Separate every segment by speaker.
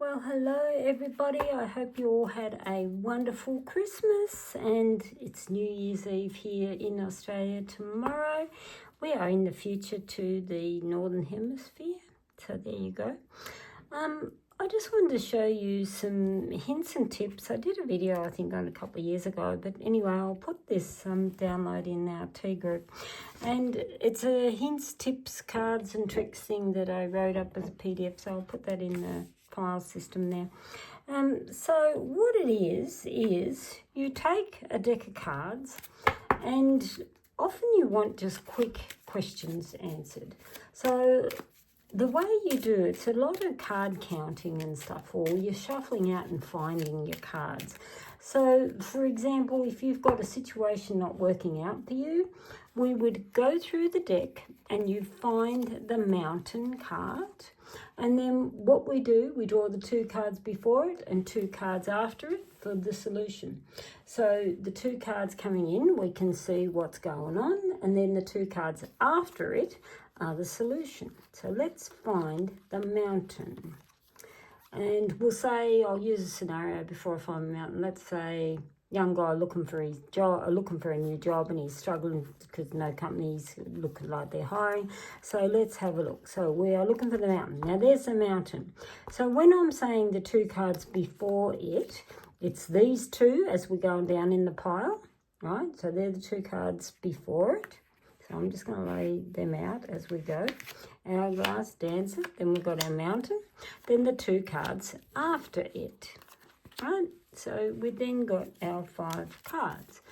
Speaker 1: Well, hello everybody. I hope you all had a wonderful Christmas, and it's New Year's Eve here in Australia tomorrow. We are in the future to the Northern Hemisphere, so there you go. I just wanted to show you some hints and tips. I did a video I think on a couple of years ago, but anyway, I'll put this download in our tea group, and it's a hints, tips, cards and tricks thing that I wrote up as a PDF, so I'll put that in the file system there. So what it is you take a deck of cards, and often you want just quick questions answered. So the way you do it's a lot of card counting and stuff, or you're shuffling out and finding your cards. So for example, if you've got a situation not working out for you, we would go through the deck and you find the mountain card, and then what we do, we draw the two cards before it and two cards after it for the solution. So the two cards coming in, we can see what's going on, and then the two cards after it are the solution. So let's find the mountain. And we'll say, I'll use a scenario before I find the mountain. Let's say young guy looking for his job, looking for a new job, and he's struggling because no companies look like they're hiring. So let's have a look. So we are looking for the mountain. Now there's the mountain. So when I'm saying the two cards before it, it's these two as we're going down in the pile, right? So they're the two cards before it. So I'm just going to lay them out as we go. Hourglass, dancer, then we've got our mountain, then the two cards after it, right? So we then got our 5 cards.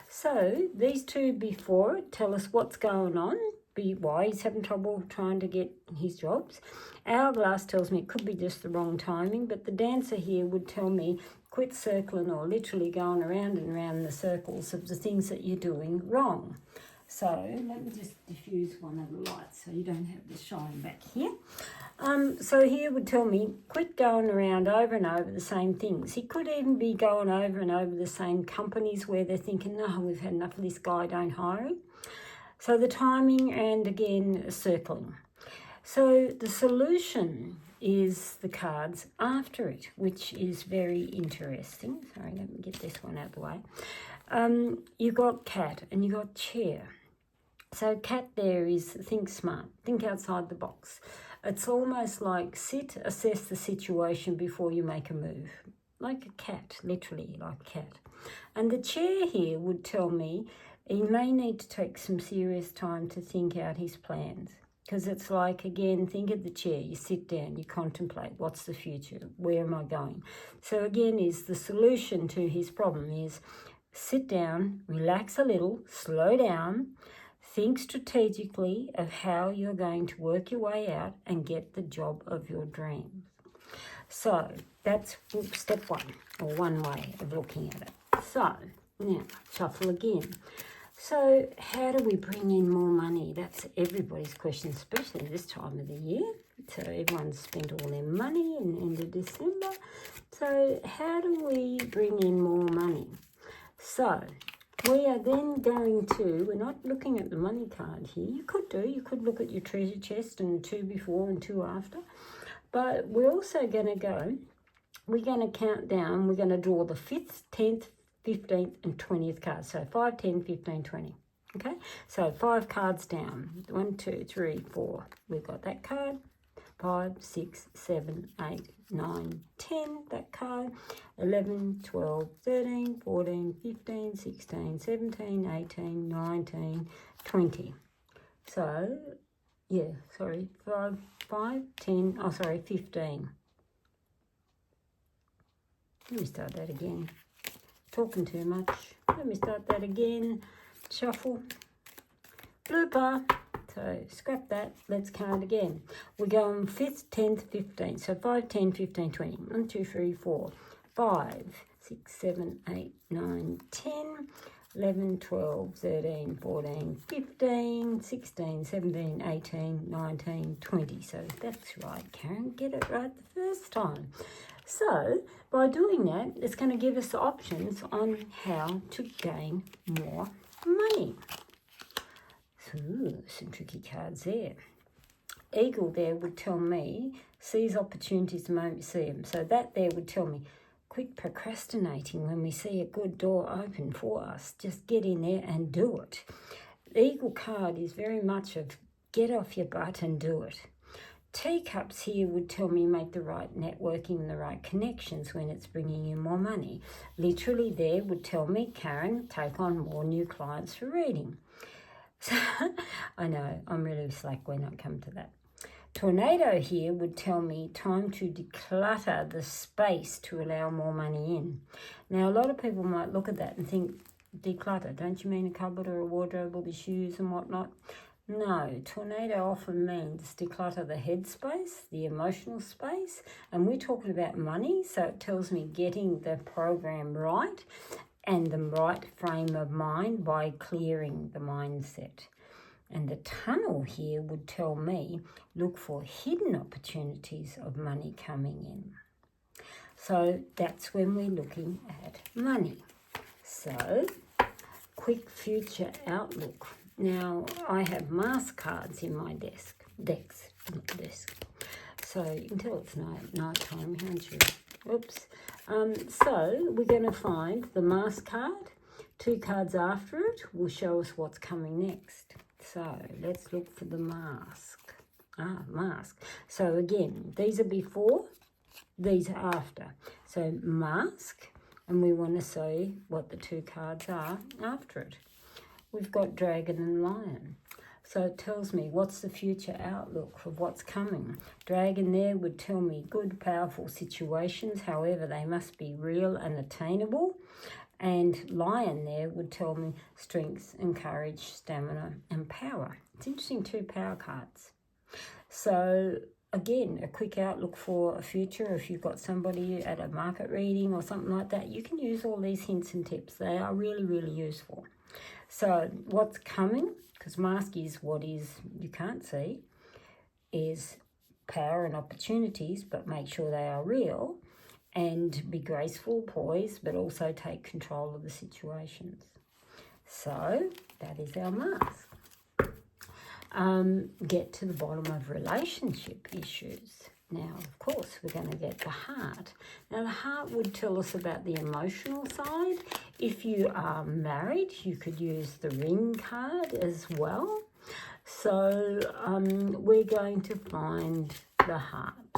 Speaker 1: So these two before it tell us what's going on, why he's having trouble trying to get his jobs. Hourglass tells me it could be just the wrong timing, but the dancer here would tell me quit circling, or literally going around and around in the circles of the things that you're doing wrong. So let me just diffuse one of the lights so you don't have the shine back here. So here would tell me quit going around over and over the same things. He could even be going over and over the same companies where they're thinking, no, we've had enough of this guy, don't hire him. So the timing, and again, circling. So the solution is the cards after it, which is very interesting. Sorry, let me get this one out of the way. You got cat and you got chair. So cat there is think smart, think outside the box. It's almost like sit, assess the situation before you make a move. Like a cat, literally like a cat. And the chair here would tell me he may need to take some serious time to think out his plans. Because it's like, again, think of the chair. You sit down, you contemplate, what's the future? Where am I going? So again, is the solution to his problem is sit down, relax a little, slow down, think strategically of how you're going to work your way out and get the job of your dreams. So that's step one, or one way of looking at it. So now shuffle again. So how do we bring in more money? That's everybody's question, especially this time of the year. So everyone's spent all their money in the end of December. So how do we bring in more money? So we are then going to, we're not looking at the money card here. You could look at your treasure chest and 2 before and 2 after. But we're also going to go, we're going to count down, we're going to draw the 5th, 10th, 15th and 20th cards. So 5, 10, 15, 20. Okay, so 5 cards down. 1, 2, 3, 4. We've got that card. 5, 6, 7, 8, 9, 10, that card. 11, 12, 13, 14, 15, 16, 17, 18, 19, 20. So, yeah, sorry, 5, 10, oh, sorry, 15. Let me start that again. Talking too much. Let me start that again. Shuffle. Blooper. So scrap that. Let's count again. We're going 5th, 10th, 15th. So 5, 10, 15, 20. 1, 2, 3, 4, 5, 6, 7, 8, 9, 10, 11, 12, 13, 14, 15, 16, 17, 18, 19, 20. So that's right, Karen. Get it right the first time. So by doing that, it's going to give us options on how to gain more money. So some tricky cards there. eagle there would tell me, seize opportunities the moment you see them. So that there would tell me, quit procrastinating when we see a good door open for us. Just get in there and do it. The eagle card is very much of get off your butt and do it. Teacups here would tell me make the right networking and the right connections when it's bringing you more money. Literally there would tell me, Karen, take on more new clients for reading. So I know, I'm really slack when I come to that. Tornado here would tell me time to declutter the space to allow more money in. Now, a lot of people might look at that and think, declutter, don't you mean a cupboard or a wardrobe or the shoes and whatnot? No, tornado often means declutter the head space, the emotional space, and we're talking about money, so it tells me getting the program right and the right frame of mind by clearing the mindset. And the tunnel here would tell me look for hidden opportunities of money coming in. So that's when we're looking at money. So, quick future outlook. Now, I have mask cards in my desk. So you can tell it's night time, can't you? Oops. So we're going to find the mask card. 2 cards after it will show us what's coming next. So let's look for the mask. Mask. So again, these are before, these are after. So mask, and we want to see what the 2 cards are after it. We've got dragon and lion. So it tells me what's the future outlook of what's coming. Dragon there would tell me good, powerful situations, however, they must be real and attainable. And lion there would tell me strength and courage, stamina and power. It's interesting, 2 power cards. So again, a quick outlook for a future. If you've got somebody at a market reading or something like that, you can use all these hints and tips. They are really, really useful. So what's coming, because mask is what is you can't see, is power and opportunities, but make sure they are real and be graceful, poised, but also take control of the situations. So that is our mask. Get to the bottom of relationship issues. Now, of course, we're going to get the heart. Now, the heart would tell us about the emotional side. If you are married, you could use the ring card as well. So we're going to find the heart,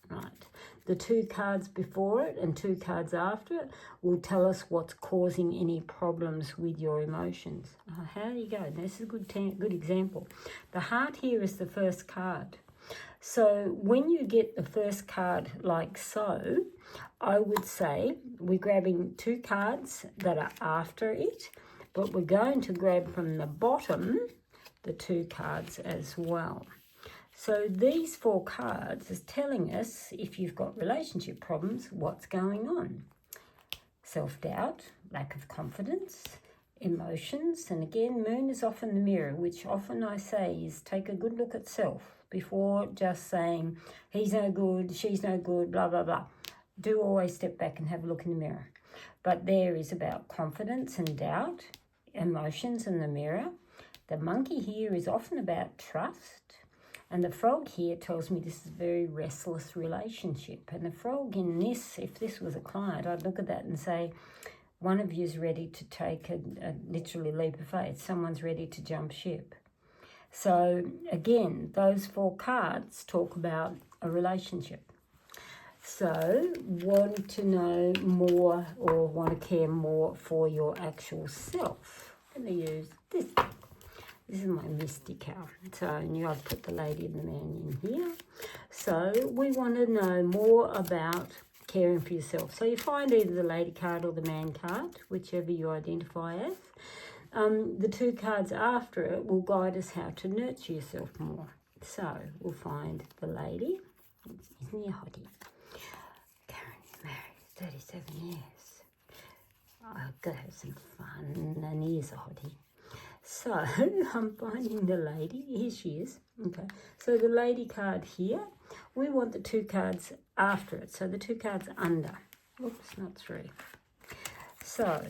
Speaker 1: right? The 2 cards before it and 2 cards after it will tell us what's causing any problems with your emotions. How do you go? This is a good example. The heart here is the first card. So when you get the first card like so, I would say we're grabbing 2 cards that are after it, but we're going to grab from the bottom the 2 cards as well. So these 4 cards is telling us, if you've got relationship problems, what's going on. Self-doubt, lack of confidence, emotions, and again, moon is often the mirror, which often I say is take a good look at self before just saying, he's no good, she's no good, blah, blah, blah. Do always step back and have a look in the mirror. But there is about confidence and doubt, emotions in the mirror. The monkey here is often about trust. And the frog here tells me this is a very restless relationship. And the frog in this, if this was a client, I'd look at that and say, one of you is ready to take a literally leap of faith. Someone's ready to jump ship. So again, those 4 cards talk about a relationship. So want to know more or want to care more for your actual self. I'm going to use this. This is my mystic hour. So I've put the lady and the man in here. So we want to know more about caring for yourself. So you find either the lady card or the man card, whichever you identify as. The 2 cards after it will guide us how to nurture yourself more. So we'll find the lady. Isn't he a hottie? Karen is married 37 years. I've got to have some fun, and he is a hottie. So I'm finding the lady. Here she is. Okay. So the lady card here, we want the 2 cards after it. So the 2 cards under. Oops, not 3. So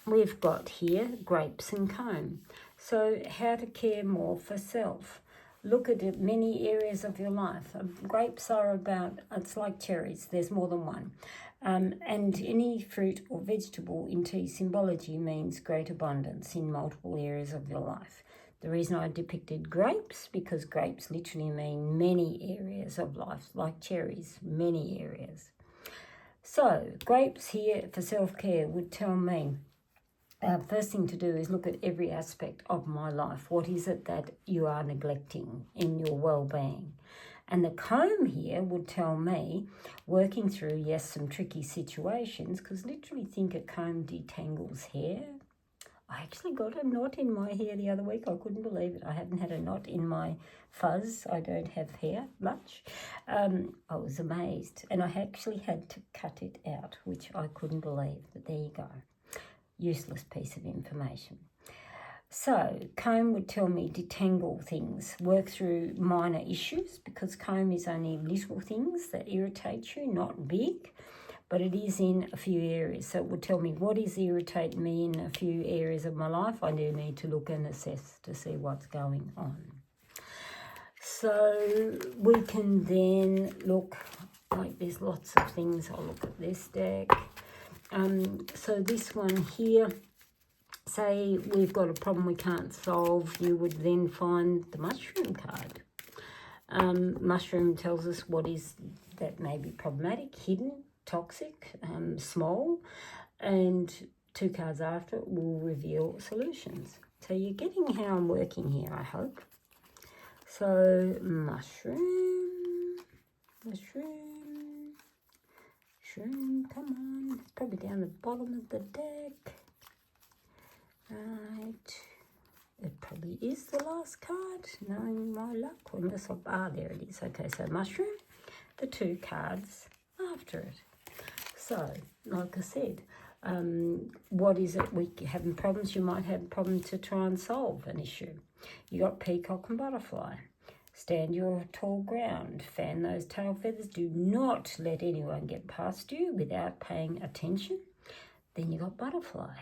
Speaker 1: we've got here grapes and comb. So how to care more for self. look at it, many areas of your life. Grapes are about, it's like cherries, there's more than one. And any fruit or vegetable in tea symbology means great abundance in multiple areas of your life. The reason I depicted grapes, because grapes literally mean many areas of life, like cherries, many areas. So, grapes here for self-care would tell me, first thing to do is look at every aspect of my life. What is it that you are neglecting in your well-being? And the comb here would tell me, working through, yes, some tricky situations, because literally think a comb detangles hair. I actually got a knot in my hair the other week. I couldn't believe it. I haven't had a knot in my fuzz. I don't have hair much. I was amazed. And I actually had to cut it out, which I couldn't believe. But there you go. Useless piece of information. So, comb would tell me detangle things, work through minor issues, because comb is only little things that irritate you, not big, but it is in a few areas. So it would tell me what is irritating me in a few areas of my life. I do need to look and assess to see what's going on. So we can then look, like there's lots of things. I'll look at this deck. So this one here, say we've got a problem we can't solve, you would then find the mushroom card. Mushroom tells us what is that may be problematic, hidden, toxic, small, and 2 cards after it will reveal solutions. So you're getting how I'm working here, I hope. So mushroom, come on. It's probably down the bottom of the deck. Right. It probably is the last card, knowing my luck. Unless there it is. Okay, so mushroom, the 2 cards after it. So, like I said, what is it we having problems? You might have problems to try and solve an issue. You got peacock and butterfly. Stand your tall ground. Fan those tail feathers. Do not let anyone get past you without paying attention. Then you got butterfly.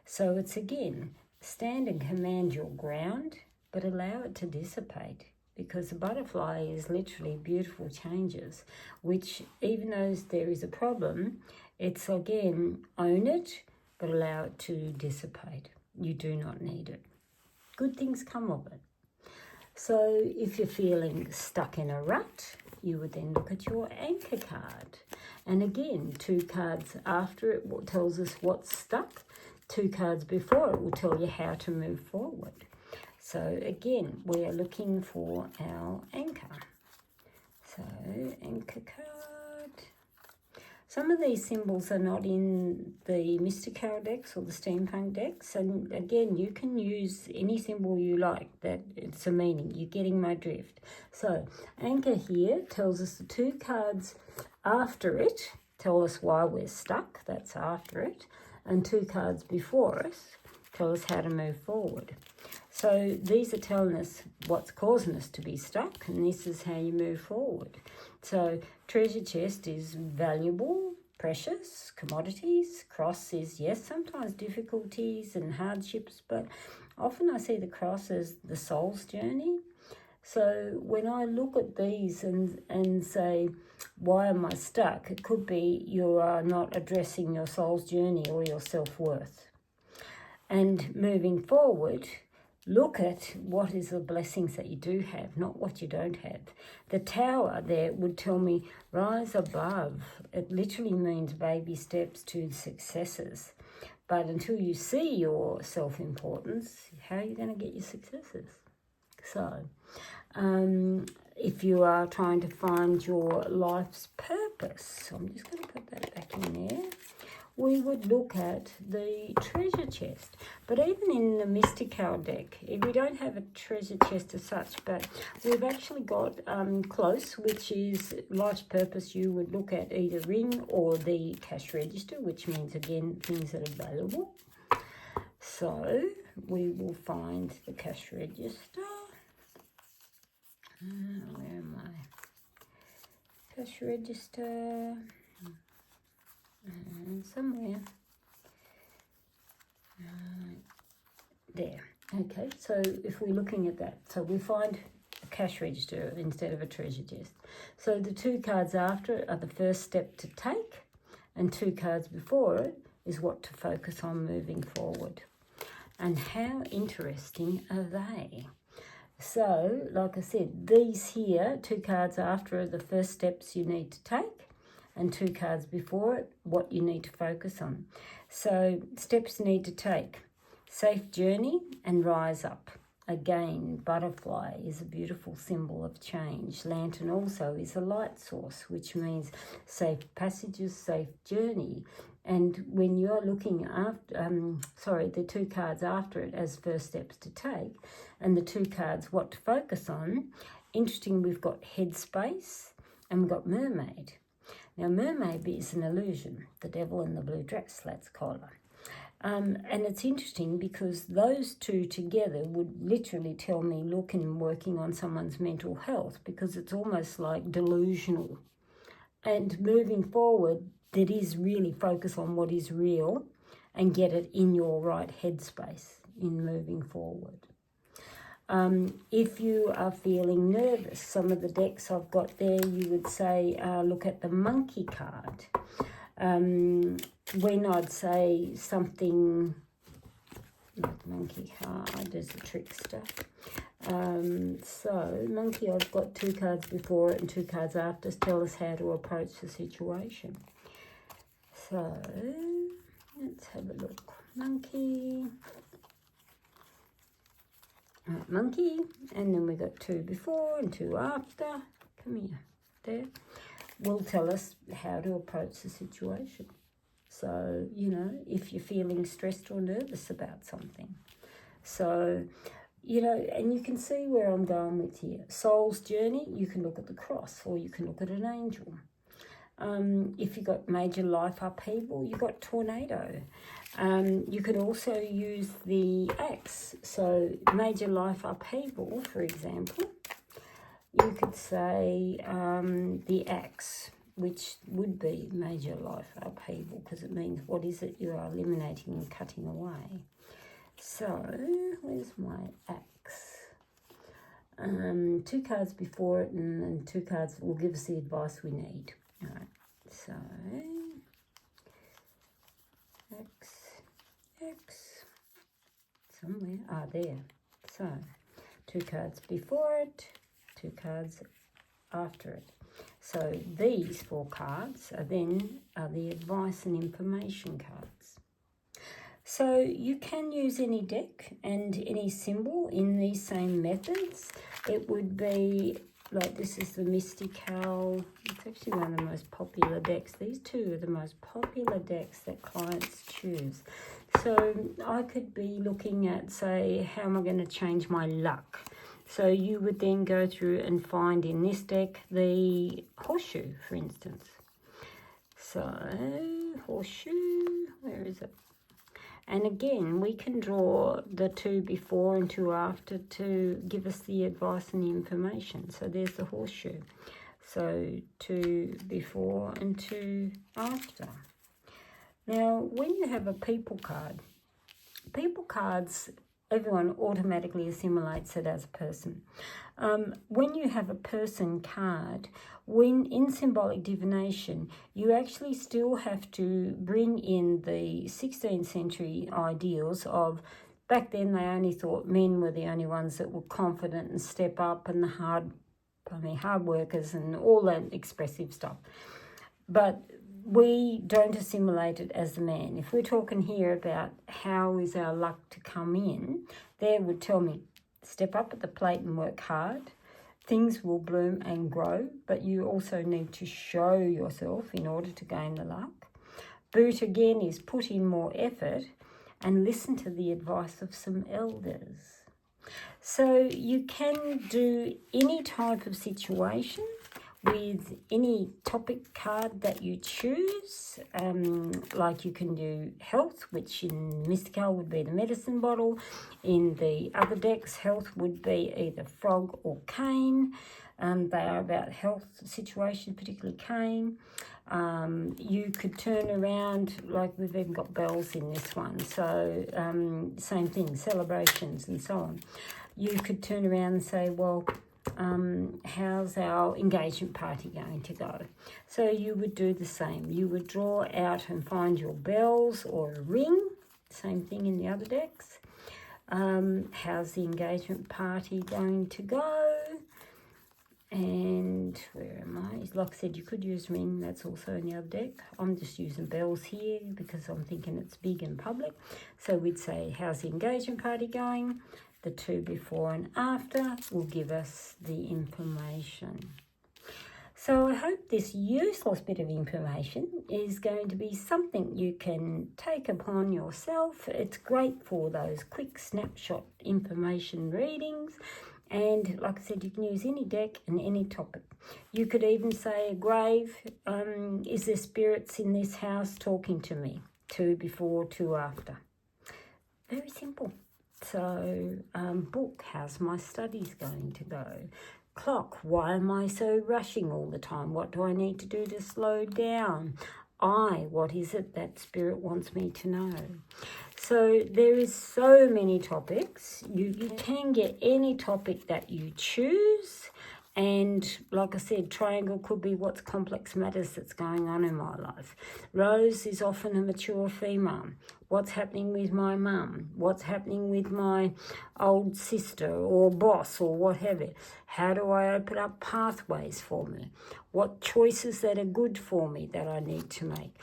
Speaker 1: So it's again, stand and command your ground, but allow it to dissipate, because the butterfly is literally beautiful changes, which even though there is a problem, it's again, own it, but allow it to dissipate. You do not need it. Good things come of it. So if you're feeling stuck in a rut, you would then look at your anchor card. And again, 2 cards after it tells us what's stuck. 2 cards before it will tell you how to move forward. So again, we are looking for our anchor. So anchor card. Some of these symbols are not in the Mystical decks or the Steampunk decks. And again, you can use any symbol you like that it's a meaning. You're getting my drift. So anchor here tells us the 2 cards after it tell us why we're stuck. That's after it. And 2 cards before us tell us how to move forward. So these are telling us what's causing us to be stuck, and this is how you move forward. So treasure chest is valuable, precious, commodities. Cross is, yes, sometimes difficulties and hardships, but often I see the cross as the soul's journey. So when I look at these and say, why am I stuck? It could be you are not addressing your soul's journey or your self-worth. And moving forward, look at what is the blessings that you do have, not what you don't have. The tower there would tell me, rise above. It literally means baby steps to successes. But until you see your self-importance, how are you going to get your successes? So, if you are trying to find your life's purpose, so I'm just going to put that back in there, we would look at the treasure chest. But even in the Mystical deck, we don't have a treasure chest as such, but we've actually got close, which is life's purpose. You would look at either ring or the cash register, which means, again, things that are valuable. So we will find the cash register. Where am I? Cash register. Somewhere. There. Okay, so if we're looking at that, so we find a cash register instead of a treasure chest. So the 2 cards after it are the first step to take, and 2 cards before it is what to focus on moving forward. And how interesting are they? So, like I said, these here, 2 cards after are the first steps you need to take, and 2 cards before it, what you need to focus on. So, steps you need to take: safe journey and rise up. Again, butterfly is a beautiful symbol of change. Lantern also is a light source, which means safe passages, safe journey. And when you're looking after, the 2 cards after it as first steps to take, and the 2 cards what to focus on, interesting, we've got headspace and we've got mermaid. Now, mermaid is an illusion, the devil in the blue dress, let's call her. And it's interesting because those 2 together would literally tell me looking and working on someone's mental health, because it's almost like delusional. And moving forward, that is really focus on what is real and get it in your right headspace in moving forward. If you are feeling nervous, some of the decks I've got there, you would say, look at the monkey card. When I'd say something like monkey card is a trickster. So monkey, I've got 2 cards before it and 2 cards after tell us how to approach the situation. So let's have a look. Monkey. Right, monkey, and then we got 2 before and 2 after. Come here, there. Will tell us how to approach the situation. So, you know, if you're feeling stressed or nervous about something. So, you know, and you can see where I'm going with here. Soul's journey, you can look at the cross or you can look at an angel. If you've got major life upheaval, you've got tornado. You could also use the axe. So major life upheaval, for example, you could say the axe, which would be major life upheaval, because it means what is it you are eliminating and cutting away. So where's my axe? 2 cards before it and 2 cards will give us the advice we need. All right, so X, somewhere, there. So 2 cards before it, 2 cards after it. So these 4 cards are the advice and information cards. So you can use any deck and any symbol in these same methods. It would be like, this is the Mystical. It's actually one of the most popular decks. These 2 are the most popular decks that clients choose. So I could be looking at, say, how am I going to change my luck? So you would then go through and find in this deck the horseshoe, for instance. So horseshoe, where is it? And again, we can draw the 2 before and 2 after to give us the advice and the information. So there's the horseshoe. So 2 before and 2 after. Now, when you have a people cards, everyone automatically assimilates it as a person. When you have a person card, when in symbolic divination, you actually still have to bring in the 16th century ideals of, back then they only thought men were the only ones that were confident and step up and the hard workers and all that expressive stuff. But we don't assimilate it as a man. If we're talking here about how is our luck to come in, there would tell me, step up at the plate and work hard. Things will bloom and grow, but you also need to show yourself in order to gain the luck. Boot again is put in more effort and listen to the advice of some elders. So you can do any type of situation with any topic card that you choose. Like you can do health, which in Mystical would be the medicine bottle. In the other decks, health would be either frog or cane. They are about health situations, particularly cane. You could turn around, like we've even got bells in this one. So same thing, celebrations and so on. You could turn around and say, well, how's our engagement party going to go? So you would do the same. You would draw out and find your bells or a ring. Same thing in the other decks. How's the engagement party going to go? And where am I? Like I said, you could use ring. That's also in the other deck. I'm just using bells here because I'm thinking it's big and public. So we'd say, how's the engagement party going? The 2 before and after will give us the information. So I hope this useless bit of information is going to be something you can take upon yourself. It's great for those quick snapshot information readings. And like I said, you can use any deck and any topic. You could even say a grave. Is there spirits in this house talking to me? 2 before, 2 after. Very simple. So book, how's my studies going to go? Clock, why am I so rushing all the time? What do I need to do to slow down? What is it that spirit wants me to know? So there is so many topics. You can get any topic that you choose. And like I said, triangle could be what's complex matters that's going on in my life. Rose is often a mature female. What's happening with my mum? What's happening with my old sister or boss or whatever? How do I open up pathways for me? What choices that are good for me that I need to make?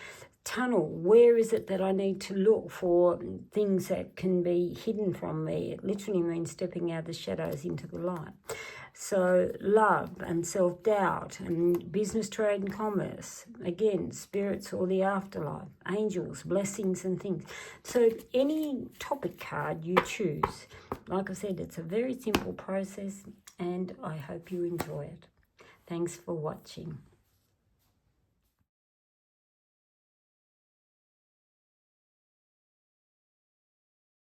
Speaker 1: Tunnel, where is it that I need to look for things that can be hidden from me? It literally means stepping out of the shadows into the light. So love and self-doubt and business, trade and commerce. Again, spirits or the afterlife, angels, blessings and things. So any topic card you choose, like I said, it's a very simple process and I hope you enjoy it. Thanks for watching.